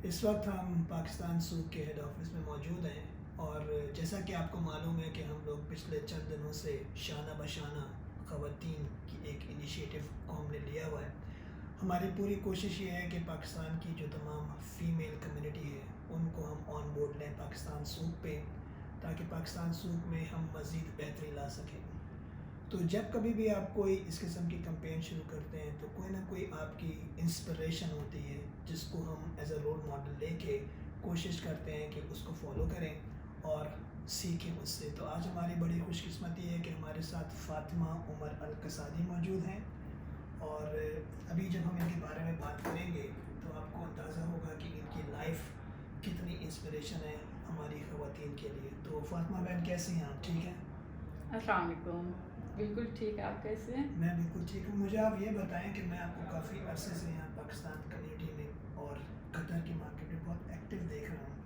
اس وقت ہم پاکستان سوق کے ہیڈ آفس میں موجود ہیں، اور جیسا کہ آپ کو معلوم ہے کہ ہم لوگ پچھلے چند دنوں سے شانہ بشانہ خواتین کی ایک انیشیٹو قوم نے لیا ہوا ہے۔ ہماری پوری کوشش یہ ہے کہ پاکستان کی جو تمام فیمیل کمیونٹی ہے ان کو ہم آن بورڈ لیں پاکستان سوق پہ، تاکہ پاکستان سوق میں ہم مزید بہتری لا سکیں۔ تو جب کبھی بھی آپ کوئی اس قسم کی کمپین شروع کرتے ہیں تو کوئی نہ کوئی آپ کی انسپریشن ہوتی ہے، جس کو ہم ایز اے رول ماڈل لے کے کوشش کرتے ہیں کہ اس کو فالو کریں اور سیکھیں اس سے۔ تو آج ہماری بڑی خوش قسمتی ہے کہ ہمارے ساتھ فاطمہ عمر القصادی موجود ہیں، اور ابھی جب ہم ان کے بارے میں بات کریں گے تو آپ کو اندازہ ہوگا کہ ان کی لائف کتنی انسپریشن ہے ہماری خواتین کے لیے۔ تو فاطمہ بہن کیسی ہیں آپ؟ ٹھیک ہیں؟ السلام علیکم، بالکل ٹھیک ہے، آپ کیسے ہیں؟ میں بالکل ٹھیک ہوں۔ مجھے آپ یہ بتائیں کہ میں آپ کو کافی عرصے سے یہاں پاکستان کمیونٹی میں اور قطر کی مارکیٹ میں بہت ایکٹیو دیکھ رہا ہوں۔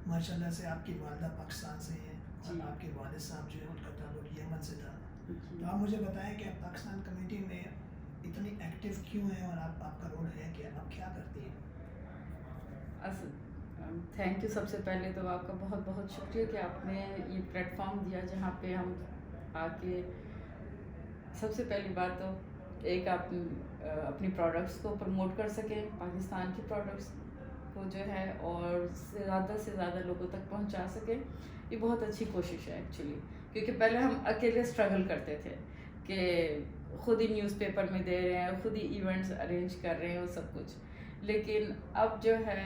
ماشاءاللہ سے آپ کی والدہ پاکستان سے ہیں اور آپ کے والد صاحب جو ہیں ان کا تعلق یمن سے تھا۔ تو آپ مجھے بتائیں کہ آپ پاکستان کمیونٹی میں اتنی ایکٹیو کیوں ہیں، اور آپ کا رول ہے کہ آپ کیا کرتی ہیں؟ تھینک یو، سب سے پہلے تو آپ کا بہت بہت شکریہ کہ آپ نے یہ پلیٹ فارم دیا جہاں پہ ہم آ کے سب سے پہلی بات تو ایک آپ اپنی پروڈکٹس کو پروموٹ کر سکیں، پاکستان کی پروڈکٹس کو جو ہے، اور زیادہ سے زیادہ لوگوں تک پہنچا سکیں۔ یہ بہت اچھی کوشش ہے ایکچولی، کیونکہ پہلے ہم اکیلے اسٹرگل کرتے تھے کہ خود ہی نیوز پیپر میں دے رہے ہیں، خود ہی ایونٹس ارینج کر رہے ہیں اور سب کچھ، لیکن اب جو ہے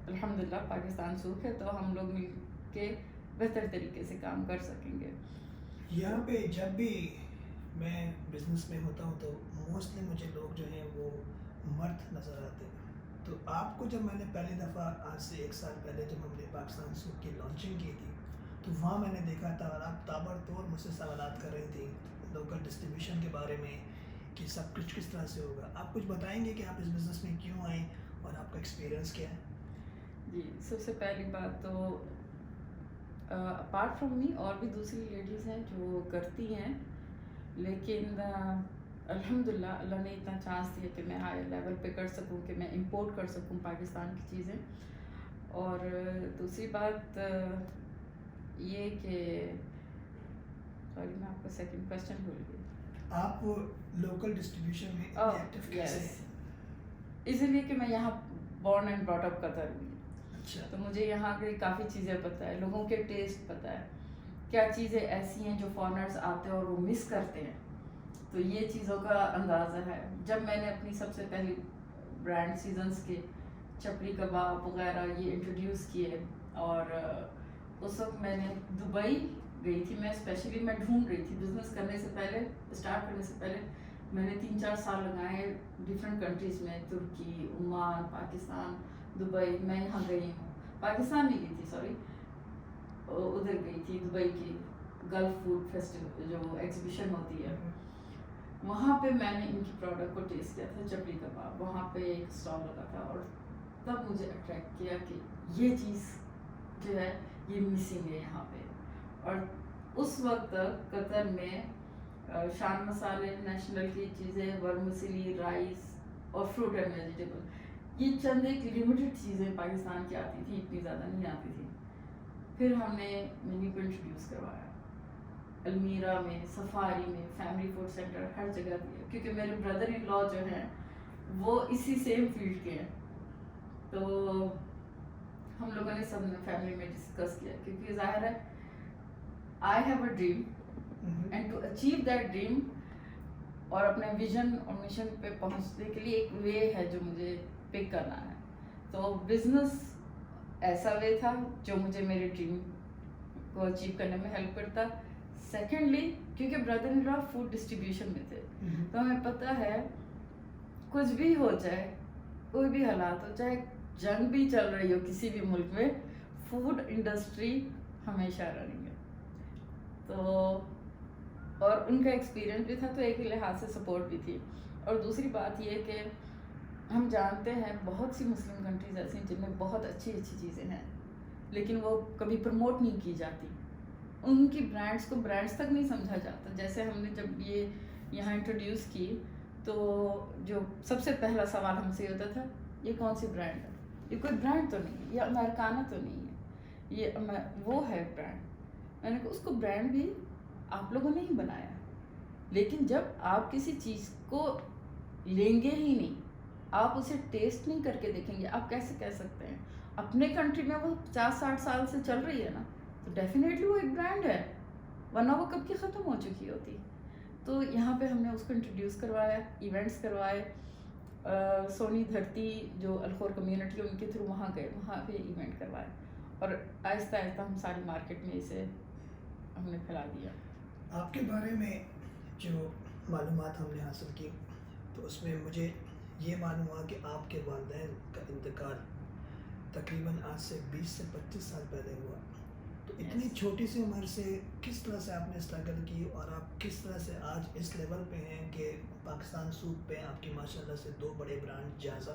الحمدللہ پاکستان سوق ہے تو ہم لوگ مل کے بہتر طریقے سے کام کر سکیں گے۔ یہاں پہ جب بھی میں بزنس میں ہوتا ہوں تو موسٹلی مجھے لوگ جو ہیں وہ مرد نظر آتے ہیں۔ تو آپ کو جب میں نے پہلی دفعہ آج سے 1 سال پہلے جب ہم نے پاکستان سوق کی لانچنگ کی تھی تو وہاں میں نے دیکھا تھا، اور آپ تابڑتوڑ مجھ سے سوالات کر رہی تھیں لوکل ڈسٹریبیوشن کے بارے میں کہ سب کچھ کس طرح سے ہوگا۔ آپ کچھ بتائیں گے کہ آپ اس بزنس میں کیوں آئیں اور آپ کا ایکسپیرینس کیا ہے؟ جی، سب سے پہلی بات تو اپارٹ فرام می اور بھی دوسری لیڈیز ہیں جو کرتی ہیں، لیکن الحمدللہ اللہ نے اتنا چانس دیا کہ میں ہائی لیول پہ کر سکوں، کہ میں امپورٹ کر سکوں پاکستان کی چیزیں۔ اور دوسری بات یہ کہ سوری میں آپ کا سیکنڈ کویسچن بھول گئی۔ آپ لوکل ڈسٹریبیوشن میں ایکٹیو کیسے ہیں؟ اسی لیے کہ میں یہاں بورن اینڈ براٹ اپ قطر ہوئی، اچھا، تو مجھے یہاں کی کافی چیزیں پتہ ہے، لوگوں کے ٹیسٹ پتہ ہے، کیا چیزیں ایسی ہیں جو فارنرز آتے ہیں اور وہ مس کرتے ہیں، تو یہ چیزوں کا اندازہ ہے۔ جب میں نے اپنی سب سے پہلی برانڈ سیزنز کے چپڑی کباب وغیرہ یہ انٹروڈیوس کیے، اور اس وقت میں نے دبئی گئی تھی، میں اسپیشلی میں ڈھونڈ رہی تھی بزنس کرنے سے پہلے، اسٹارٹ کرنے سے پہلے میں نے 3-4 سال لگائے ڈفرینٹ کنٹریز میں، ترکی، عمان، پاکستان، دبئی۔ میں یہاں گئی ہوں، پاکستان نہیں گئی تھی، سوری ادھر گئی تھی دبئی کی گلف فوڈ فیسٹیول جو ایگزیبیشن ہوتی ہے، وہاں پہ میں نے ان کی پروڈکٹ کو ٹیسٹ کیا تھا، چپڑی کباب، وہاں پہ ایک اسٹال لگا تھا، اور تب مجھے اٹریکٹ کیا کہ یہ چیز جو ہے یہ مسنگ ہے یہاں پہ۔ اور اس وقت قطر میں شان مسالے، نیشنل کی چیزیں، ورمسلی، رائس اور فروٹ اینڈ ویجیٹیبل، یہ چند ایک لمیٹڈ چیزیں پاکستان کی آتی تھیں، اتنی زیادہ نہیں آتی تھی۔ پھر ہم نے مینیو کو انٹروڈیوس کروایا، المیرا میں، سفاری میں، فیملی فوڈ سینٹر، ہر جگہ دیا، کیونکہ میرے بردر ان لا جو ہیں وہ اسی سیم فیلڈ کے ہیں، تو ہم لوگوں نے سب نے فیملی میں ڈسکس کیا، کیونکہ ظاہر ہے I have a dream and to achieve that dream, اور اپنے ویژن اور مشن پہ پہنچنے کے لیے ایک وے ہے جو مجھے پک کرنا ہے، تو بزنس ایسا وے تھا جو مجھے میرے ڈریم کو اچیو کرنے میں ہیلپ کرتا۔ سیکنڈلی کیونکہ brother in law food distribution میں تھے، تو ہمیں پتہ ہے کچھ بھی ہو جائے، کوئی بھی حالات ہو، چاہے جنگ بھی چل رہی ہو کسی بھی ملک میں، فوڈ انڈسٹری ہمیشہ رننگ ہے، تو اور ان کا ایکسپیرئنس بھی تھا، تو ایک ہی لحاظ سے سپورٹ بھی تھی۔ اور دوسری بات یہ کہ ہم جانتے ہیں بہت سی مسلم کنٹریز ایسی ہیں جن میں بہت اچھی اچھی چیزیں ہیں، لیکن وہ کبھی پروموٹ نہیں کی جاتی، ان کی برانڈس کو برانڈس تک نہیں سمجھا جاتا۔ جیسے ہم نے جب یہ یہاں انٹروڈیوس کی تو جو سب سے پہلا سوال ہم سے ہوتا تھا یہ کون سی برانڈ ہے، یہ کوئی برانڈ تو نہیں ہے، یہ امریکانہ تو نہیں ہے، یہ وہ ہے برانڈ. میں نے کہا اس کو برانڈ بھی آپ لوگوں نے ہی بنایا، لیکن جب آپ کسی چیز کو لیں گے ہی نہیں، آپ اسے ٹیسٹ نہیں کر کے دیکھیں گے، آپ کیسے کہہ سکتے ہیں؟ اپنے کنٹری میں وہ 50-60 سال سے چل رہی ہے نا، تو ڈیفینیٹلی وہ ایک برانڈ ہے، ورنہ وہ کب کی ختم ہو چکی ہوتی. تو یہاں پہ ہم نے اس کو انٹروڈیوس کروایا، ایونٹس کروائے. سونی دھرتی جو الخور کمیونٹی ان کے تھرو وہاں گئے، وہاں پہ ایونٹ کروائے، اور آہستہ آہستہ ہم ساری مارکیٹ میں اسے ہم نے پھیلا دیا. آپ کے بارے میں جو معلومات ہم نے حاصل کی تو اس میں مجھے یہ معلوم ہوا کہ آپ کے والدین کا انتقال تقریباً آج سے 20 سے 25 سال پہلے ہوا. تو اتنی چھوٹی سی عمر سے کس طرح سے آپ نے اسٹرگل کی اور آپ کس طرح سے آج اس لیول پہ ہیں کہ پاکستان سوپ پہ آپ کی ماشاءاللہ سے 2 بڑے برانڈ جازا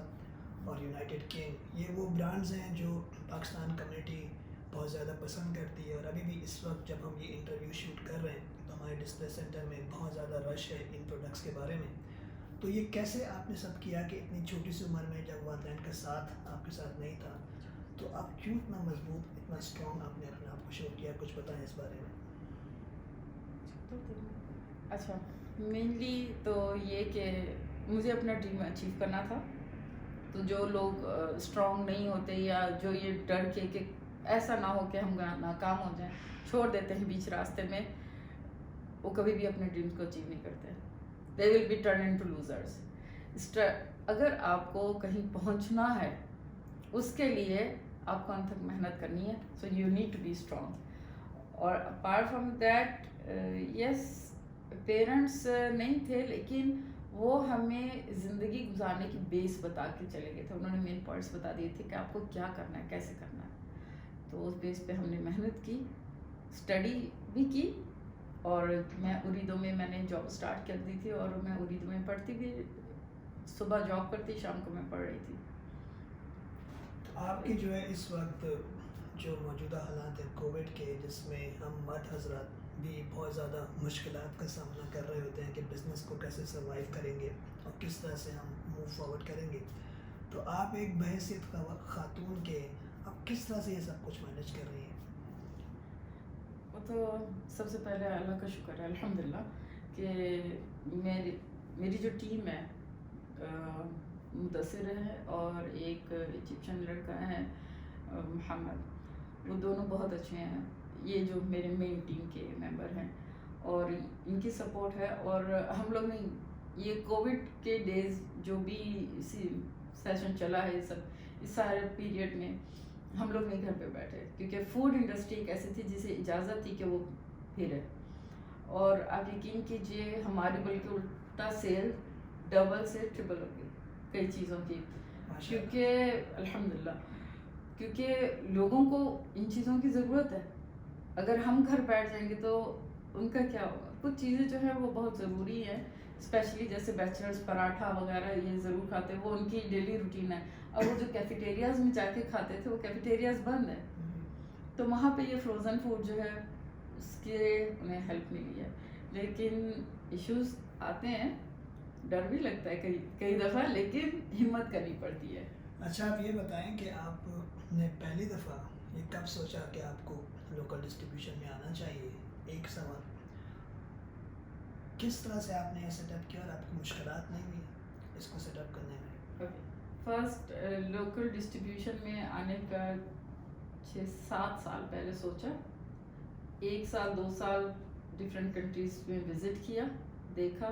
اور یونائٹڈ کنگ، یہ وہ برانڈز ہیں جو پاکستان کمیونٹی بہت زیادہ پسند کرتی ہے. اور ابھی بھی اس وقت جب ہم یہ انٹرویو شوٹ کر رہے ہیں تو ہمارے ڈسپلے سینٹر میں بہت زیادہ رش ہے ان پروڈکٹس کے بارے میں. تو یہ کیسے آپ نے سب کیا کہ اتنی چھوٹی سی عمر میں جب والدین کا ساتھ آپ کے ساتھ نہیں تھا تو آپ کیوں اتنا مضبوط اتنا اسٹرانگ آپ نے اپنے آپ کو شو کیا؟ کچھ بتائیں اس بارے میں. اچھا، مینلی تو یہ کہ مجھے اپنا ڈریم اچیو کرنا تھا. تو جو لوگ اسٹرانگ نہیں ہوتے یا جو یہ ڈر کے کہ ایسا نہ ہو کہ ہم ناکام ہو جائیں، چھوڑ دیتے ہیں بیچ راستے میں، وہ کبھی بھی اپنے ڈریمز کو اچیو نہیں کرتے. They will be turn into losers. اگر آپ کو کہیں پہنچنا ہے اس کے لیے آپ کو انت تک محنت کرنی ہے. So you need to be strong. اور apart from that yes, parents نہیں تھے لیکن وہ ہمیں زندگی گزارنے کی بیس بتا کے چلے گئے تھے. انہوں نے مین پوائنٹس بتا دیے تھے کہ آپ کو کیا کرنا ہے، کیسے کرنا ہے. تو اس بیس پہ ہم نے محنت کی، اسٹڈی بھی کی. اور میں اریدو میں نے جاب اسٹارٹ کر دی تھی، اور میں اریدو میں پڑھتی بھی، صبح جاب کرتی، شام کو میں پڑھ رہی تھی. آپ کی جو ہے اس وقت جو موجودہ حالات ہیں کووڈ کے، جس میں ہم مرد حضرات بھی بہت زیادہ مشکلات کا سامنا کر رہے ہوتے ہیں کہ بزنس کو کیسے سروائیو کریں گے اور کس طرح سے ہم موو فارورڈ کریں گے، تو آپ ایک بحیثیت خاتون کے آپ کس طرح سے یہ سب کچھ مینیج کر رہی ہیں؟ وہ تو سب سے پہلے اللہ کا شکر ہے الحمدللہ کہ میری جو ٹیم ہے، مدثر ہے اور ایک ایجپشن لڑکا ہے محمد، وہ دونوں بہت اچھے ہیں. یہ جو میرے مین ٹیم کے ممبر ہیں اور ان کی سپورٹ ہے. اور ہم لوگ نے یہ کووڈ کے ڈیز جو بھی سیشن چلا ہے، یہ سب اس سارے پیریڈ میں ہم لوگ نہیں گھر پہ بیٹھے، کیونکہ فوڈ انڈسٹری ایک ایسی تھی جسے اجازت تھی کہ وہ پھرے. اور آپ یقین کیجئے ہماری بلکہ الٹا سیل ڈبل سے ٹرپل ہو گئی کئی چیزوں کی، کیونکہ الحمدللہ کیونکہ لوگوں کو ان چیزوں کی ضرورت ہے. اگر ہم گھر بیٹھ جائیں گے تو ان کا کیا ہوگا؟ کچھ چیزیں جو ہیں وہ بہت ضروری ہیں، اسپیشلی جیسے بیچلرز پراٹھا وغیرہ یہ ضرور کھاتے ہیں، وہ ان کی ڈیلی روٹین ہے. اور وہ جو کیفیٹیریاز میں جا کے کھاتے تھے وہ کیفیٹیریاز بند ہیں، تو وہاں پہ یہ فروزن فوڈ جو ہے اس کے انہیں ہیلپ ملی ہے. لیکن ایشوز آتے ہیں، ڈر بھی لگتا ہے کئی دفعہ، لیکن ہمت کرنی پڑتی ہے. اچھا، آپ یہ بتائیں کہ آپ نے پہلی دفعہ یہ کب سوچا کہ آپ کو لوکل ڈسٹریبیوشن میں آنا چاہیے؟ ایک سوال، کس طرح سے آپ نے یہ سیٹ اپ کیا اور آپ کو مشکلات نہیں ہوئی اس کو سیٹ اپ کرنے میں؟ فرسٹ لوکل ڈسٹریبیوشن میں آنے کا 6-7 سال پہلے سوچا. 1 سال 2 سال ڈفرینٹ کنٹریز میں وزٹ کیا، دیکھا،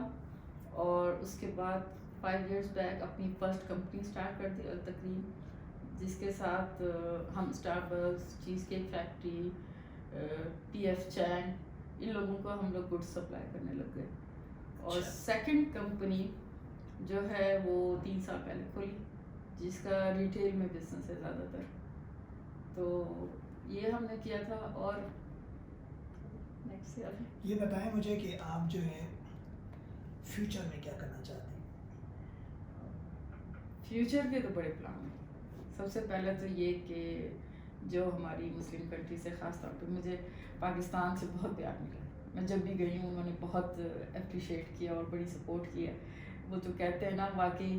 اور اس کے بعد 5 ایئرس بیک اپنی فرسٹ کمپنی اسٹارٹ کر دی التقریم، جس کے ساتھ ہم اسٹاربکس، چیز کیک فیکٹری، پی ایف چین، ان لوگوں کو ہم لوگ گڈ سپلائی کرنے لگ گئے. اور سیکنڈ کمپنی جو ہے وہ 3 سال پہلے کھولی، جس کا ریٹیل میں بزنس ہے زیادہ تر. تو یہ ہم نے کیا تھا. اور یہ بتائیں مجھے کہ آپ جو ہے فیوچر میں کیا کرنا چاہتے ہیں؟ فیوچر کے تو بڑے پلان ہیں. سب سے پہلے تو یہ کہ جو ہماری مسلم کنٹری سے، خاص طور پہ مجھے پاکستان سے بہت پیار ملا. میں جب بھی گئی ہوں انہوں نے بہت اپریشیٹ کیا اور بڑی سپورٹ کی ہے. وہ جو کہتے ہیں نا، واقعی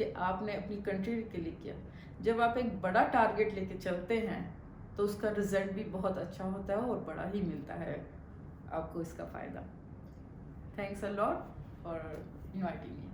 کہ آپ نے اپنی کنٹری کے لیے کیا. جب آپ ایک بڑا ٹارگیٹ لے کے چلتے ہیں تو اس کا رزلٹ بھی بہت اچھا ہوتا ہے اور بڑا ہی ملتا ہے آپ کو اس کا فائدہ. Thanks a lot for inviting me.